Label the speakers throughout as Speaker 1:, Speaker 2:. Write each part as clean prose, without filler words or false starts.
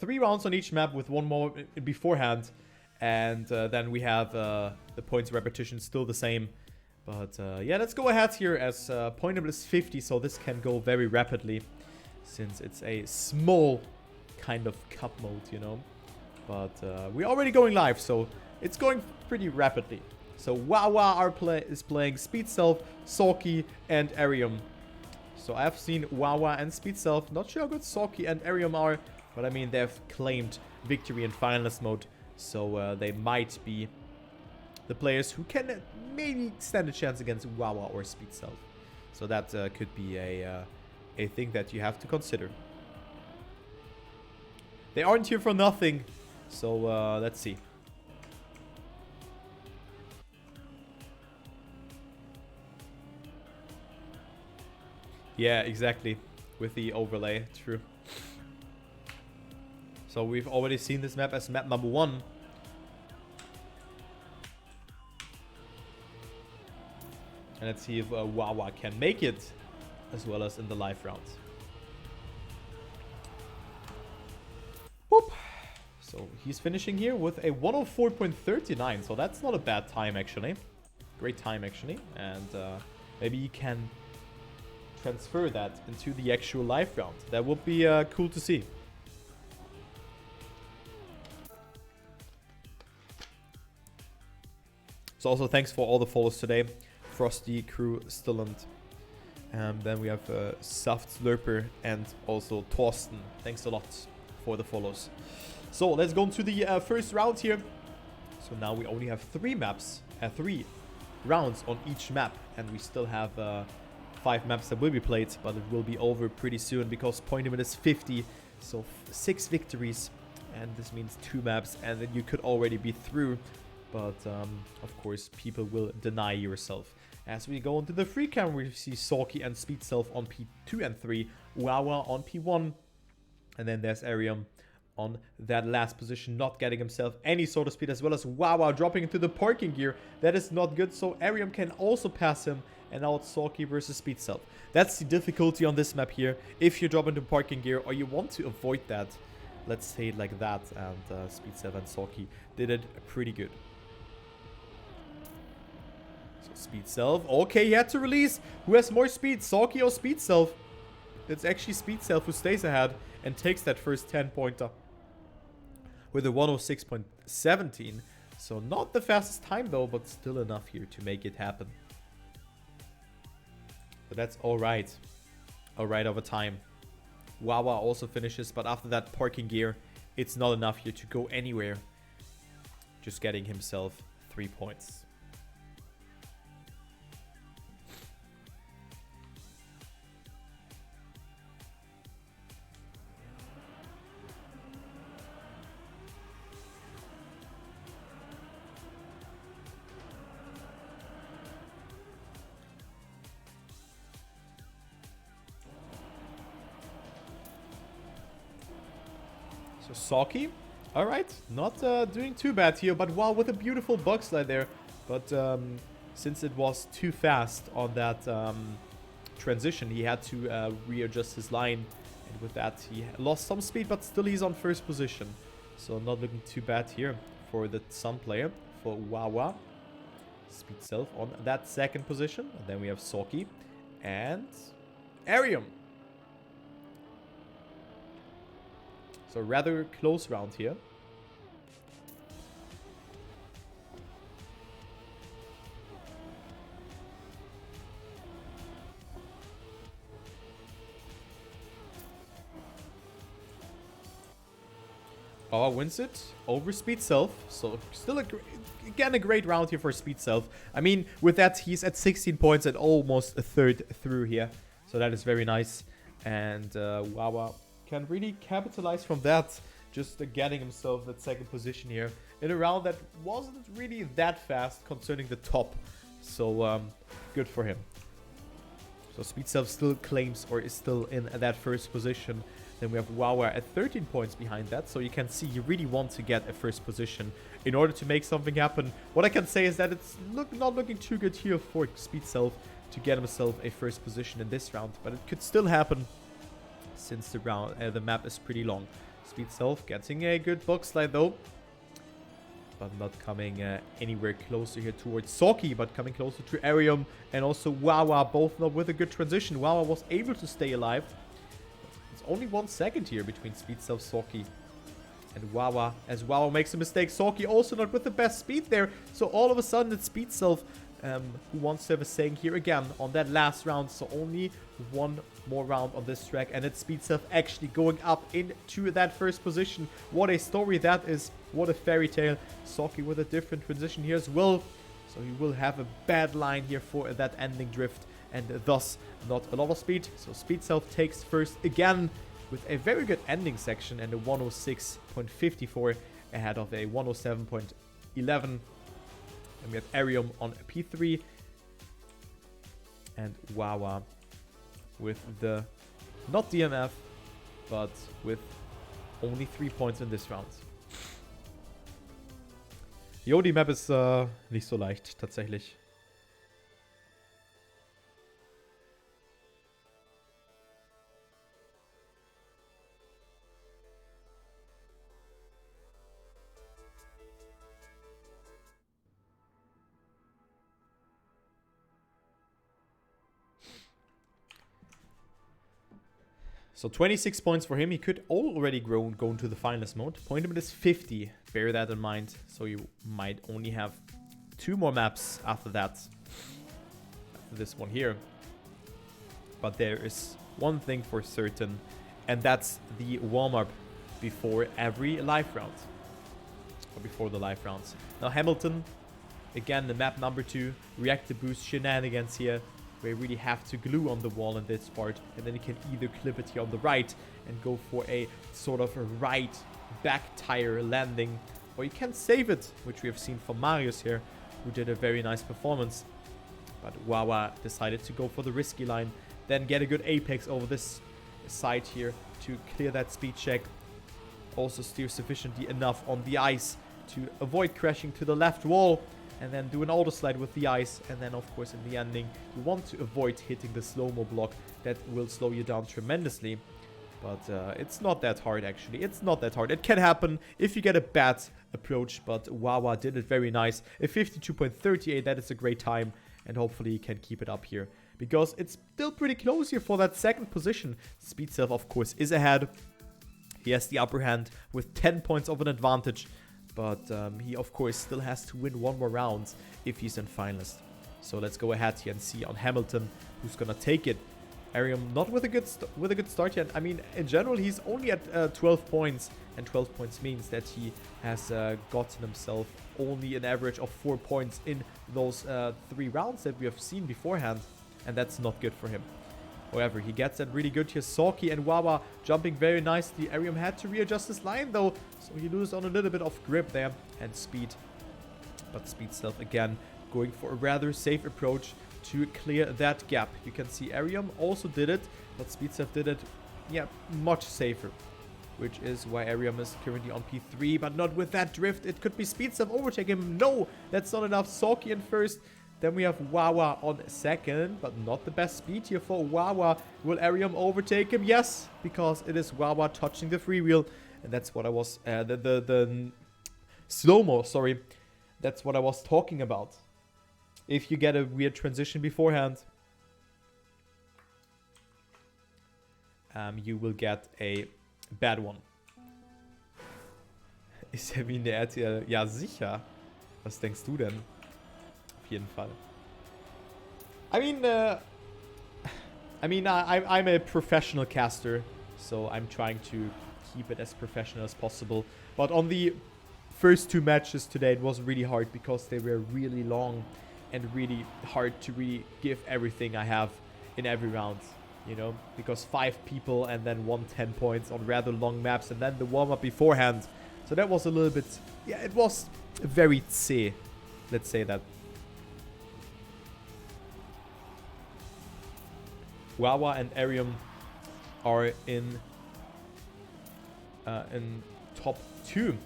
Speaker 1: 3 rounds on each map with 1 more beforehand. And then we have the points repetition still the same. But yeah, let's go ahead here as point number is 50. So this can go very rapidly since it's a small kind of cup mode, you know. But we're already going live, so it's going pretty rapidly. So Wawa is playing Speed Self, Sulky, and Arium. So I've seen Wawa and Speed Self. Not sure how good Sulky and Arium are, but I mean they've claimed victory in finalist mode. So they might be the players who can maybe stand a chance against Wawa or Speed Self. So that could be a thing that you have to consider. They aren't here for nothing. So let's see. Yeah, exactly. With the overlay, true. So we've already seen this map as map number 1. And let's see if Wawa can make it, as well as in the live round. Whoop. So he's finishing here with a 104.39. So that's not a bad time, actually. Great time, actually. And maybe you can transfer that into the actual live round. That would be cool to see. So also thanks for all the follows today. Frosty, Crew, Stilland. Then we have Soft Slurper and also Torsten. Thanks a lot for the follows. So let's go into the first round here. So now we only have 3 maps, 3 rounds on each map. And we still have 5 maps that will be played, but it will be over pretty soon because point limit is 50. So 6 victories. And this means 2 maps and then you could already be through. But of course people will deny yourself. As we go into the free cam, we see Sulky and Speed Self on P2 and 3, Wawa on P1, and then there's Arium on that last position, not getting himself any sort of speed, as well as Wawa dropping into the parking gear. That is not good, so Arium can also pass him, and now it's Sulky versus Speed Self. That's the difficulty on this map here. If you drop into parking gear or you want to avoid that, let's say it like that, and Speed Self and Sulky did it pretty good. Speed Self. Okay, he had to release. Who has more speed, Sulky or Speed Self? It's actually Speed Self who stays ahead and takes that first 10-pointer with a 106.17. So not the fastest time though, but still enough here to make it happen. But that's alright. Alright over time. Wawa also finishes, but after that parking gear, it's not enough here to go anywhere. Just getting himself 3 points. So Sulky, alright, not doing too bad here, but wow, with a beautiful bug slide there. But since it was too fast on that transition, he had to readjust his line. And with that, he lost some speed, but still he's on first position. So not looking too bad here for the Sun player, for Wawa. Speed Self on that second position. And then we have Sulky and Arium. So rather close round here. Oh, wins it over Speed Self. So still again a great round here for Speed Self. I mean, with that he's at 16 points and almost a third through here. So that is very nice. And Wawa can really capitalize from that, just getting himself that second position here in a round that wasn't really that fast concerning the top. So good for him. So Speed Self still claims or is still in that first position. Then we have Wawa at 13 points behind that. So you can see you really want to get a first position in order to make something happen. What I can say is that it's not looking too good here for Speed Self to get himself a first position in this round. But it could still happen since the map is pretty long. Speed Self getting a good box slide though. But not coming anywhere closer here towards Soki, but coming closer to Arium and also Wawa, both not with a good transition. Wawa was able to stay alive. It's only 1 second here between Speed Self, Soki, and Wawa. As Wawa makes a mistake, Soki also not with the best speed there. So all of a sudden it's Speed Self who wants to have a saying here again on that last round. So only one more round on this track, and it's Speed Self actually going up into that first position. What a story that is. What a fairy tale. Soki with a different transition here as well. So he will have a bad line here for that ending drift, and thus not a lot of speed. So Speed Self takes first again with a very good ending section and a 106.54 ahead of a 107.11. And we have Arium on P3 and Wawa with the, not DMF, but with only 3 points in this round. Jo, die Map ist nicht so leicht, tatsächlich. So 26 points for him. He could already go into the finalist mode. Point limit is 50. Bear that in mind. So you might only have 2 more maps after that. After this one here. But there is one thing for certain. And that's the warm-up before every live round. Or before the live rounds. Now Hamilton. Again, the map number 2. Reactor boost shenanigans here. Where you really have to glue on the wall in this part, and then you can either clip it here on the right and go for a sort of a right back tire landing, or you can save it, which we have seen from Marius here, who did a very nice performance. But Wawa decided to go for the risky line, then get a good apex over this side here to clear that speed check. Also steer sufficiently enough on the ice to avoid crashing to the left wall. And then do an auto slide with the ice. And then, of course, in the ending, you want to avoid hitting the slow-mo block. That will slow you down tremendously. But it's not that hard, actually. It's not that hard. It can happen if you get a bad approach. But Wawa did it very nice. A 52.38, that is a great time. And hopefully he can keep it up here. Because it's still pretty close here for that second position. Speed Self, of course, is ahead. He has the upper hand with 10 points of an advantage. But he, of course, still has to win 1 more round if he's in finalist. So let's go ahead here and see on Hamilton who's going to take it. Arium not with a good start yet. I mean, in general, he's only at 12 points. And 12 points means that he has gotten himself only an average of 4 points in those 3 rounds that we have seen beforehand. And that's not good for him. However, he gets that really good here. Soki and Wawa jumping very nicely. Arium had to readjust his line though, so he loses on a little bit of grip there and speed. But Speed Self again going for a rather safe approach to clear that gap. You can see Arium also did it, but Speed Self did it, yeah, much safer. Which is why Arium is currently on P3, but not with that drift. It could be Speed Self overtake him. No, that's not enough. Soki in first. Then we have Wawa on second, but not the best speed here for Wawa. Will Arium overtake him? Yes, because it is Wawa touching the freewheel. And that's what I was, the slow-mo, sorry. That's what I was talking about. If you get a weird transition beforehand, you will get a bad one. Ist er wie in der RTL? Ja, sicher. Was denkst du denn? Auf jeden Fall. I'm a professional caster, so I'm trying to keep it as professional as possible. But on the first 2 matches today, it was really hard because they were really long and really hard to really give everything I have in every round, you know, because 5 people and then 10 points on rather long maps and then the warm-up beforehand. So that was a little bit, yeah, it was very zäh, let's say that. Wawa and Arium are in top 2.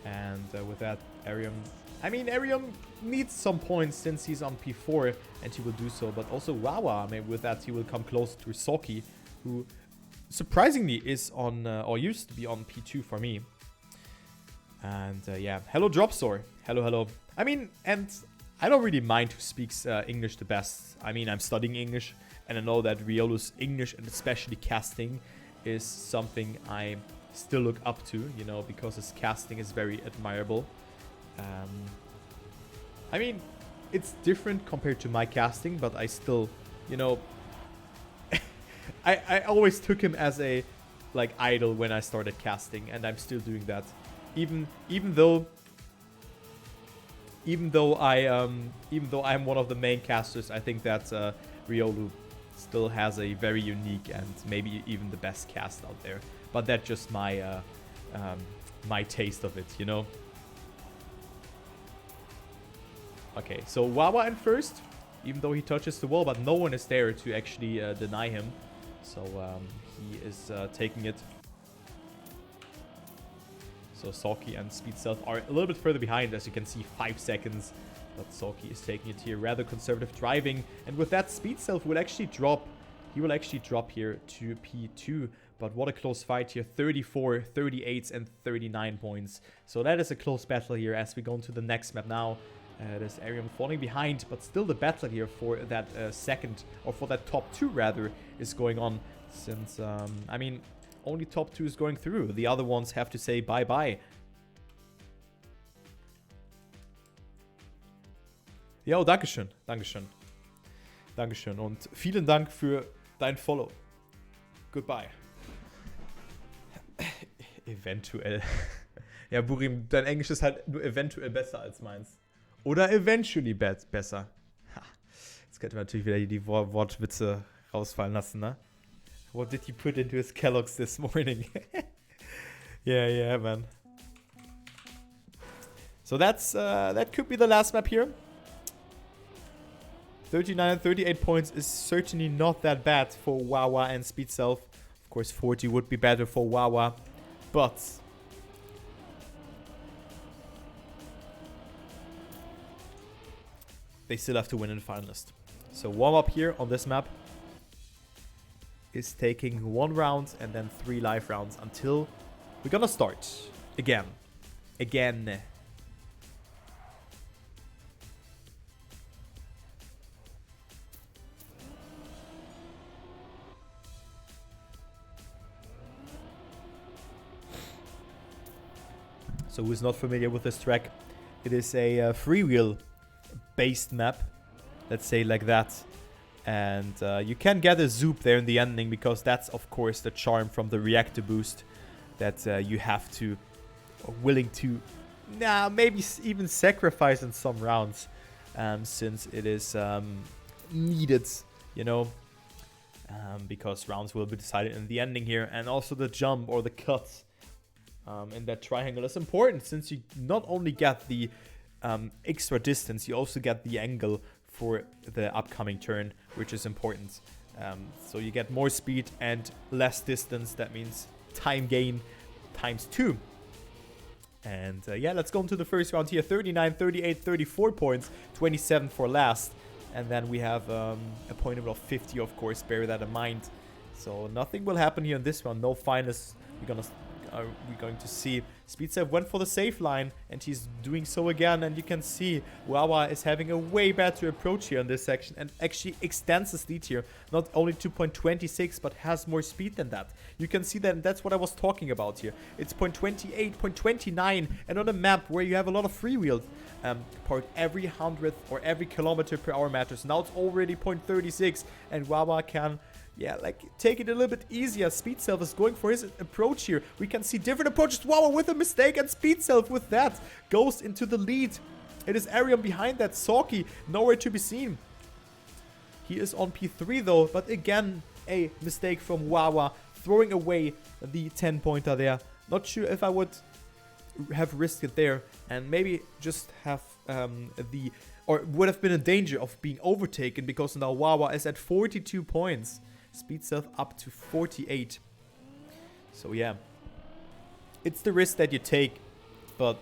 Speaker 1: And with that, Arium needs some points since he's on P4, and he will do so. But also Wawa, with that, he will come close to Soki, who surprisingly is on, or used to be on P2 for me. And yeah, hello Dropstore. Hello, hello. I mean, and I don't really mind who speaks English the best. I mean, I'm studying English, and I know that Riolu's English, and especially casting, is something I still look up to, you know, because his casting is very admirable. I mean, it's different compared to my casting, but I still, you know, I always took him as a, like, idol when I started casting, and I'm still doing that. Even though I'm one of the main casters, I think that Riolu still has a very unique and maybe even the best cast out there. But that's just my my taste of it, you know. Okay, so Wawa in first, even though he touches the wall, but no one is there to actually deny him. So he is taking it. So Soki and Speed Self are a little bit further behind, as you can see, 5 seconds. But Soki is taking it here, rather conservative driving. And with that, Speed Self will actually drop. He will actually drop here to P2. But what a close fight here. 34, 38, and 39 points. So that is a close battle here as we go into the next map now. There's Arium falling behind, but still the battle here for that second, or for that top 2 rather, is going on. Since, I mean, only top 2 is going through. The other ones have to say bye-bye. Ja, dankeschön, dankeschön. Dankeschön und vielen Dank für dein Follow. Goodbye. Eventuell. Ja, Burim, dein Englisch ist halt nur eventuell besser als meins. Oder eventually besser. Ha. Jetzt könnte man natürlich wieder die Wortwitze rausfallen lassen, ne? What did you put into his Kellogg's this morning? Yeah, man. So that's that could be the last map here. 39 and 38 points is certainly not that bad for Wawa and Speed Self. Of course, 40 would be better for Wawa, but they still have to win in the finalist. So warm up here on this map is taking 1 round and then 3 live rounds until we're gonna start again. So who's not familiar with this track, it is a freewheel based map, let's say like that. And you can get a zoop there in the ending, because that's of course the charm from the reactor boost, that you have to, willing to, maybe even sacrifice in some rounds, since it is needed, you know, because rounds will be decided in the ending here. And also the jump or the cut in that triangle is important, since you not only get the extra distance, you also get the angle for the upcoming turn, which is important. So you get more speed and less distance. That means time gain times 2. And yeah, let's go into the first round here. 39, 38, 34 points, 27 for last. And then we have a point of 50, of course, bear that in mind. So nothing will happen here in this round. No finals. We're going to see. Speedstep went for the safe line, and he's doing so again. And you can see Wawa is having a way better approach here in this section, and actually extends his lead here. Not only 2.26, but has more speed than that. You can see that, and that's what I was talking about here. It's 0.28, 0.29, and on a map where you have a lot of freewheel part, every 100th or every kilometer per hour matters. Now it's already 0.36, and Wawa can, yeah, like, take it a little bit easier. Speed Self is going for his approach here. We can see different approaches. Wawa with a mistake, and Speed Self with that goes into the lead. It is Arium behind that. Soki nowhere to be seen. He is on P3 though, but again, a mistake from Wawa, throwing away the 10-pointer there. Not sure if I would have risked it there, and maybe just have or would have been in danger of being overtaken, because now Wawa is at 42 points. Speed Self up to 48. So yeah, it's the risk that you take, but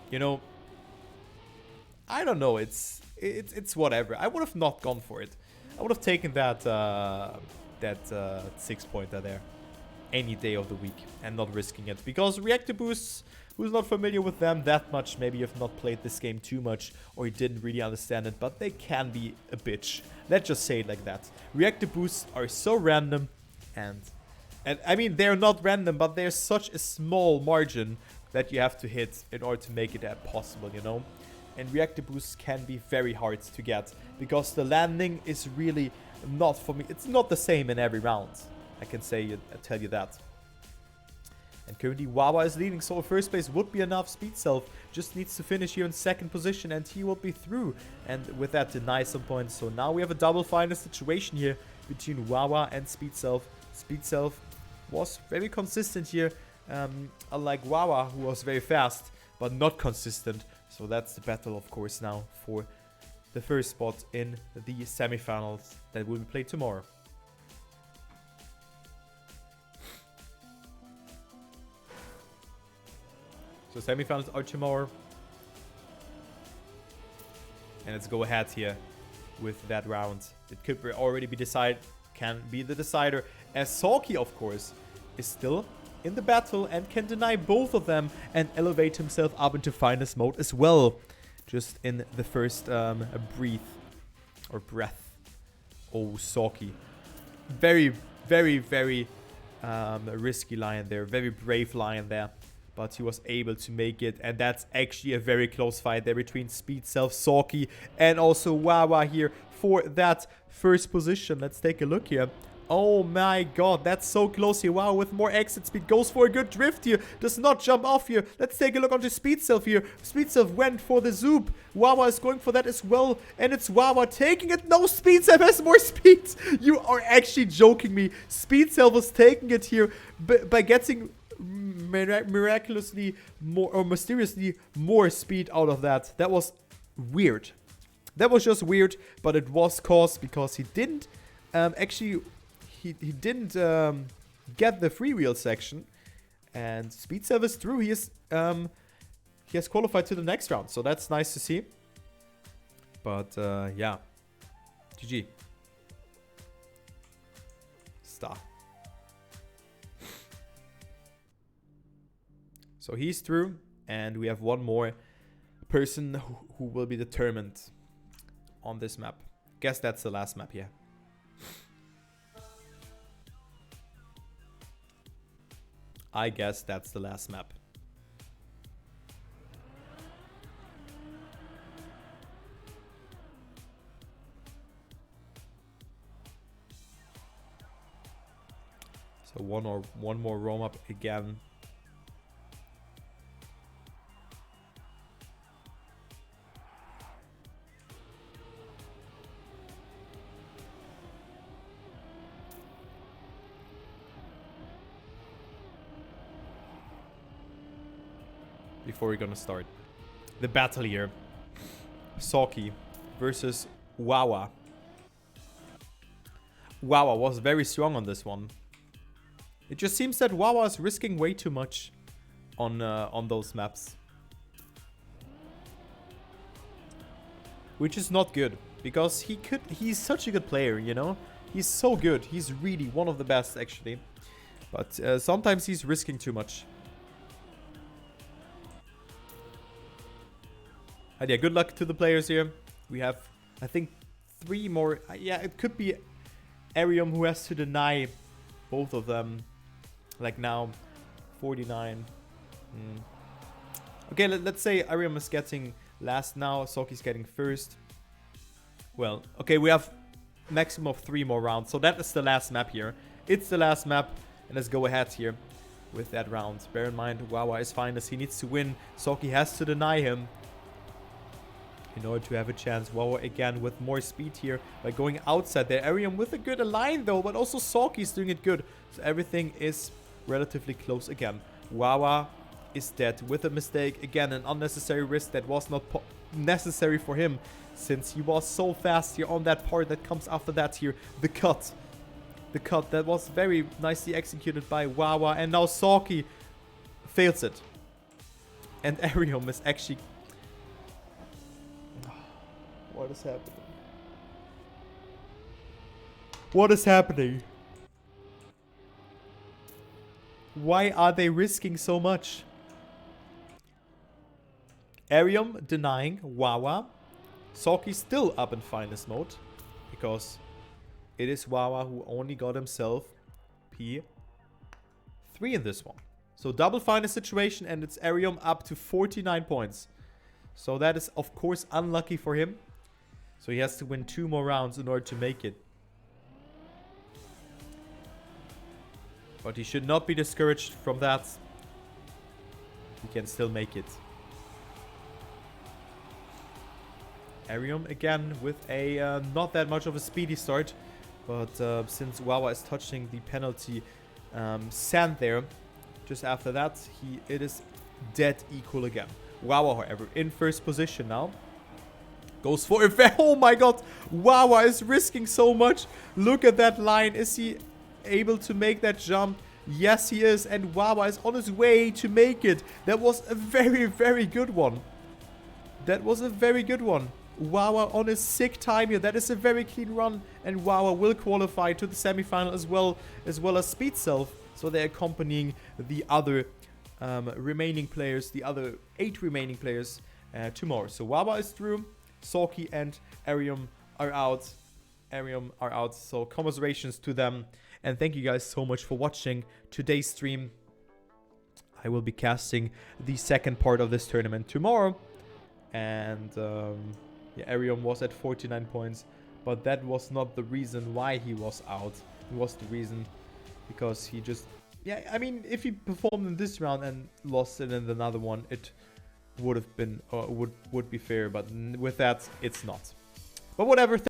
Speaker 1: you know, I don't know. It's whatever. I would have not gone for it. I would have taken that 6-pointer there. any day of the week and not risking it. Because reactor boosts, who's not familiar with them that much, maybe you've not played this game too much or you didn't really understand it, but they can be a bitch. Let's just say it like that. Reactor boosts are so random, and I mean, they're not random, but there's such a small margin that you have to hit in order to make it possible, you know? And reactor boosts can be very hard to get because the landing is really not, for me, it's not the same in every round. I can tell you that. And currently Wawa is leading, so first place would be enough. Speed Self just needs to finish here in second position and he will be through. And with that, deny some points. So now we have a double final situation here between Wawa and Speed Self. Speed Self was very consistent here, unlike Wawa, who was very fast, but not consistent. So that's the battle, of course, now for the first spot in the semifinals that will be played tomorrow. So semifinals are tomorrow. And let's go ahead here with that round. It could already be decided, can be the decider, as Sulky, of course, is still in the battle and can deny both of them and elevate himself up into finest mode as well. Just in the first breath. Oh, Sulky. Very, very, very risky lion there. Very brave lion there. But he was able to make it. And that's actually a very close fight there between Speed Self, Sulky, and also Wawa here for that first position. Let's take a look here. Oh my god, that's so close here. Wow, with more exit speed. Goes for a good drift here. Does not jump off here. Let's take a look onto Speed Self here. Speed Self went for the zoop. Wawa is going for that as well. And it's Wawa taking it. No, Speed Self has more speed. You are actually joking me. Speed Self was taking it here by getting miraculously more or mysteriously more speed out of that. That was weird. That was just weird, but it was caused because he didn't actually... He didn't get the freewheel section, and Speed Self is through. He has qualified to the next round, so that's nice to see. But yeah, GG. Star. So he's through, and we have one more person who will be determined on this map. Guess that's the last map here. I guess that's the last map. So one more roam up again. Before we're gonna start the battle here, Sulky versus Wawa. Wawa was very strong on this one. It just seems that Wawa is risking way too much on those maps, which is not good because he's such a good player, you know. He's so good. He's really one of the best actually, but sometimes he's risking too much. And yeah, good luck to the players here. We have, I think, 3 more. Yeah, it could be Arium who has to deny both of them. Like now, 49. Okay, let's say Arium is getting last now. Sulky's getting first. Well, okay, we have maximum of 3 more rounds. So that is the last map here. It's the last map. And let's go ahead here with that round. Bear in mind, Wawa is finest. He needs to win. Sulky has to deny him in order to have a chance. Wawa again with more speed here by going outside there. Arium with a good align though, but also Sulky's doing it good. So everything is relatively close again. Wawa is dead with a mistake. Again, an unnecessary risk that was not necessary for him since he was so fast here on that part that comes after that here. The cut. The cut that was very nicely executed by Wawa, and now Sulky fails it. And Arium is actually... What is happening? What is happening? Why are they risking so much? Arium denying Wawa. Soki still up in finest mode. Because it is Wawa who only got himself P3 in this one. So double finest situation, and it's Arium up to 49 points. So that is of course unlucky for him. So he has to win 2 more rounds in order to make it. But he should not be discouraged from that. He can still make it. Arium again with a not that much of a speedy start. But since Wawa is touching the penalty sand there, just after that, it is dead equal again. Wawa, however, in first position now. Goes for it. Oh my god. Wawa is risking so much. Look at that line. Is he able to make that jump? Yes, he is. And Wawa is on his way to make it. That was a very, very good one. That was a very good one. Wawa on his sick time here. That is a very clean run. And Wawa will qualify to the semifinal as well as Speed Self. So they're accompanying the other remaining players, the other 8 remaining players tomorrow. So Wawa is through. Soki and Arium are out. So commiserations to them. And thank you guys so much for watching today's stream. I will be casting the second part of this tournament tomorrow. And yeah, Arium was at 49 points. But that was not the reason why he was out. It was the reason because he just... Yeah, I mean, if he performed in this round and lost it in another one, it would have been... would be fair. But with that, it's not. But whatever.